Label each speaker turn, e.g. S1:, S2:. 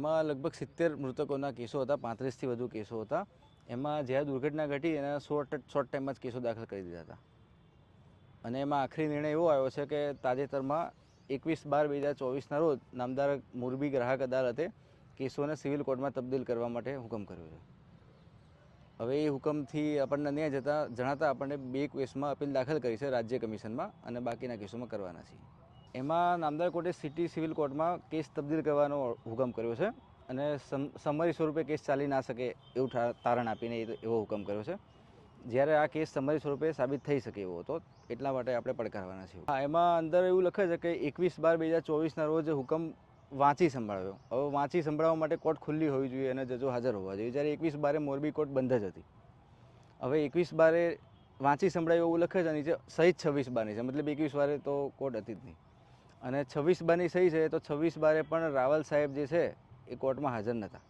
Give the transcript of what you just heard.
S1: એમાં લગભગ 70 મૃતકોના કેસો હતા, 35થી વધુ કેસો હતા. એમાં જ્યારે દુર્ઘટના ઘટી એના શોર્ટ ટાઈમમાં જ કેસો દાખલ કરી દીધા હતા. અને એમાં આખરી નિર્ણય એવો આવ્યો છે કે તાજેતરમાં 21/12/2024ના રોજ નામદાર મોરબી ગ્રાહક અદાલતે કેસોને સિવિલ કોર્ટમાં તબદીલ કરવા માટે હુકમ કર્યો છે. હવે એ હુકમથી આપણને ન્યાય જણાતા આપણને 2 કેસમાં અપીલ દાખલ કરી છે રાજ્ય કમિશનમાં અને બાકીના કેસોમાં કરવાના છે. એમાં નામદાર કોર્ટે સિટી સિવિલ કોર્ટમાં કેસ તબદીલ કરવાનો હુકમ કર્યો છે અને સમરી સ્વરૂપે કેસ ચાલી ના શકે એવું તારણ આપીને એવો હુકમ કર્યો છે. જ્યારે આ કેસ સમરી સ્વરૂપે સાબિત થઈ શકે એવો હતો, એટલા માટે આપણે પડકારવાના છે. હા, એમાં અંદર એવું લખે છે કે 21/12/2024ના રોજ હુકમ વાંચી સંભળાવ્યો. હવે વાંચી સંભળાવવા માટે કોર્ટ ખુલ્લી હોવી જોઈએ અને જજો હાજર હોવા જોઈએ. જ્યારે 21/12 મોરબી કોર્ટ બંધ જ હતી. હવે 21/12 વાંચી સંભળાવ્યું એવું લખે છે, નીચે સહી 26/12ની છે, મતલબ 21/12 તો કોર્ટ હતી જ નહીં. અને 26/12ની સહી છે તો 26/12 પણ રાવલ સાહેબ જે છે એ કોર્ટમાં હાજર નહોતા.